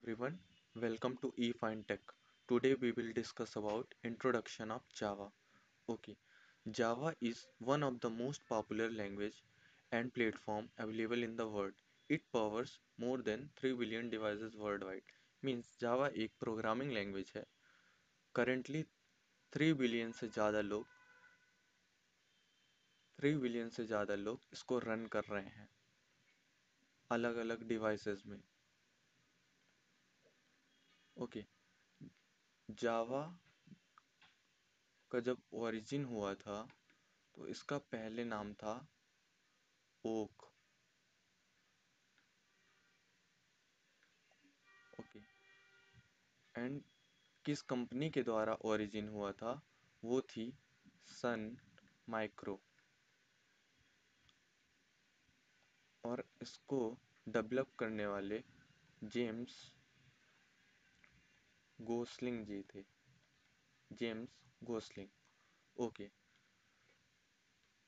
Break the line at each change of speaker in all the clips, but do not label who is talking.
Everyone, welcome to eFineTech. Today we will discuss about introduction of Java. Okay, Java is one of the most popular language and platform available in the world. It powers more than 3 billion devices worldwide. Means Java एक programming language है. Currently 3 billion से ज़्यादा लोग 3 billion से ज़्यादा लोग इसको run कर रहे हैं अलग अलग डिवाइसेस में. ओके, जावा का जब ओरिजिन हुआ था तो इसका पहले नाम था ओक. ओके, एंड किस कंपनी के द्वारा ओरिजिन हुआ था वो थी सन माइक्रो. और इसको डेवलप करने वाले जेम्स गोसलिंग जी थे. James Gosling. Okay,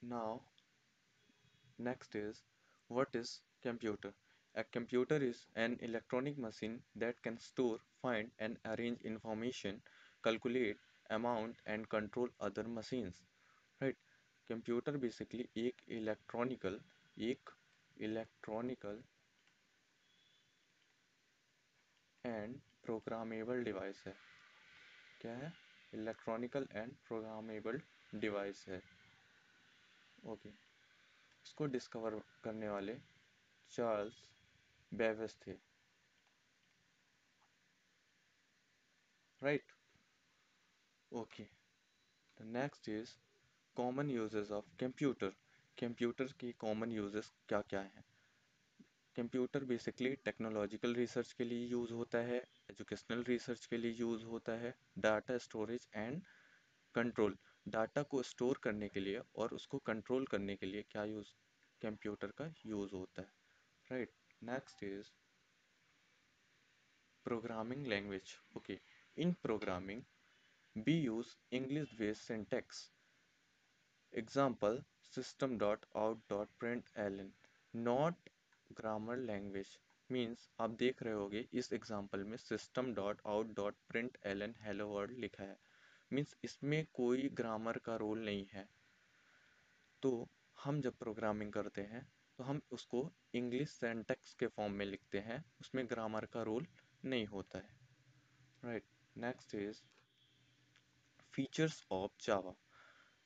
now next is, what is computer? A computer is an electronic machine that can store, find and arrange information, calculate, amount and control other machines. Right? Computer basically एक electronical and programmable device है. क्या है? Electronical and programmable device है. Okay, इसको discover करने वाले Charles Babbage थे. Right? Okay, the next is common uses of computer. Computer की कॉमन यूजेस क्या क्या हैं? कंप्यूटर बेसिकली टेक्नोलॉजिकल रिसर्च के लिए यूज़ होता है, एजुकेशनल रिसर्च के लिए यूज़ होता है, data storage and control. Data को स्टोर करने के लिए और उसको कंट्रोल करने के लिए क्या यूज़ कंप्यूटर का यूज़ होता है. Right? Next is programming language. Okay, in programming we use English based syntax. Example, system.out.println. Not grammar language. Means आप देख रहे होगे इस एग्जाम्पल में system.out.println hello world लिखा है. मीन्स इसमें कोई ग्रामर का रोल नहीं है. तो हम जब प्रोग्रामिंग करते हैं तो हम उसको इंग्लिश सिंटैक्स के फॉर्म में लिखते हैं, उसमें ग्रामर का रोल नहीं होता है. Right? Next is features of Java.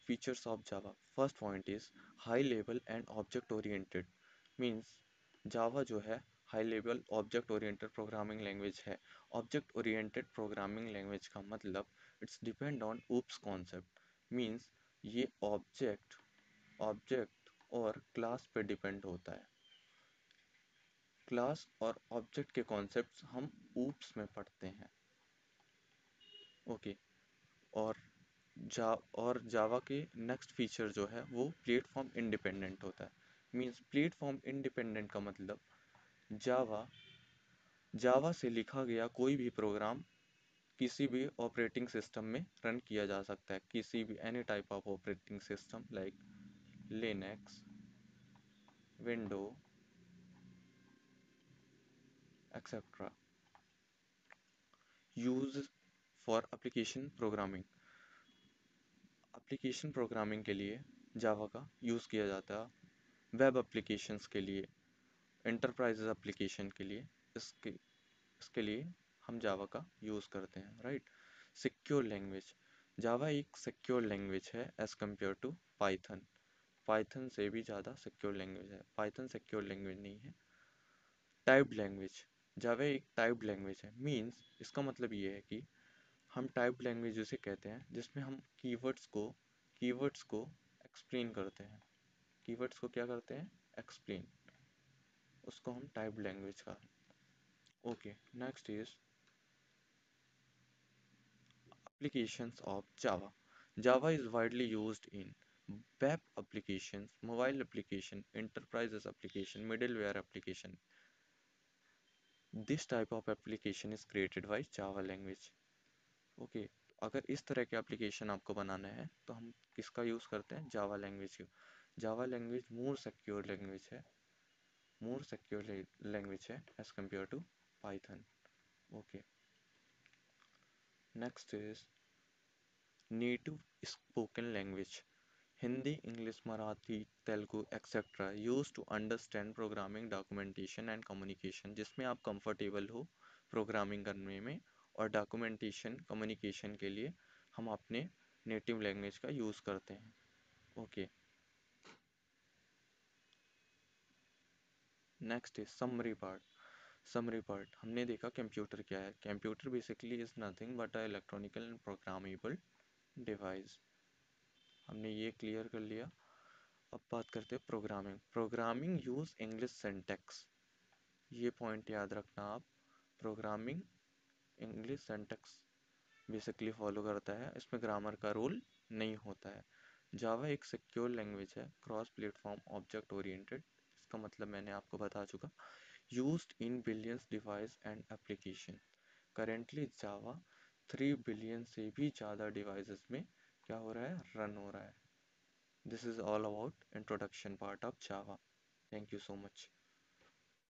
Features of Java. First point is high level and object oriented. Means Java जो है high level object oriented programming language है. Object oriented programming language का मतलब it's depend on OOPS concept. Means ये object और class पे depend होता है. क्लास और ऑब्जेक्ट के कॉन्सेप्ट्स हम oops में पढ़ते हैं. ओके, और जावा के नेक्स्ट फीचर जो है वो प्लेटफॉर्म इंडिपेंडेंट होता है. मींस प्लेटफॉर्म इंडिपेंडेंट का मतलब जावा जावा से लिखा गया कोई भी प्रोग्राम किसी भी ऑपरेटिंग सिस्टम में रन किया जा सकता है. किसी भी any type of operating system like Linux, window etcetera. Use for application programming. Application programming के लिए जावा का यूज़ किया जाता है. वेब एप्लीकेशंस के लिए, एंटरप्राइज एप्लीकेशन के लिए, इसके इसके लिए हम जावा का यूज़ करते हैं. राइट? Secure language. जावा एक सिक्योर लैंग्वेज है as compare to Python. Python से भी ज़्यादा सिक्योर लैंग्वेज है. पाइथन सिक्योर लैंग्वेज नहीं है. Typed language. जावा एक टाइप्ड लैंग्वेज है. मीन्स इसका मतलब ये है कि हम टाइप्ड लैंग्वेज उसे कहते हैं जिसमें हम कीवर्ड्स को एक्सप्लेन करते हैं. कीवर्ड्स को क्या करते हैं? एक्सप्लेन. उसको हम टाइप्ड लैंग्वेज का. Okay, next is applications of Java. Java is widely used in web applications, mobile application, enterprises application, middleware application. This type of application is created by Java language. Okay, अगर इस तरह के application आपको बनाना है तो हम किसका यूज़ करते हैं? जावा लैंग्वेज का. Java language more secure language है as compare to Python. Okay, next is native spoken language. Hindi, English, Marathi, Telugu, etc. used to understand programming, documentation and communication, जिसमें आप कंफर्टेबल हो programming करने में और documentation communication के लिए हम अपने नेटिव लैंग्वेज का यूज़ करते हैं। Okay, next is summary part. Summary part हमने देखा कंप्यूटर क्या है। Computer basically is nothing but a electronical and programmable device. हमने ये क्लियर कर लिया। अब बात करते हैं programming. Programming use English syntax, ये पॉइंट याद रखना आप। Programming English syntax basically follow करता है, इसमें ग्रामर का रोल नहीं होता है। जावा एक सिक्योर लैंग्वेज है, क्रॉस प्लेटफॉर्म ऑब्जेक्ट ओरिएंटेड, इसका मतलब मैंने आपको बता चुका। Used in billions device and application. Currently Java 3 billion से भी ज़्यादा डिवाइसेस में क्या हो रहा है, रन हो रहा है। This is all about introduction part of Java. Thank you so much.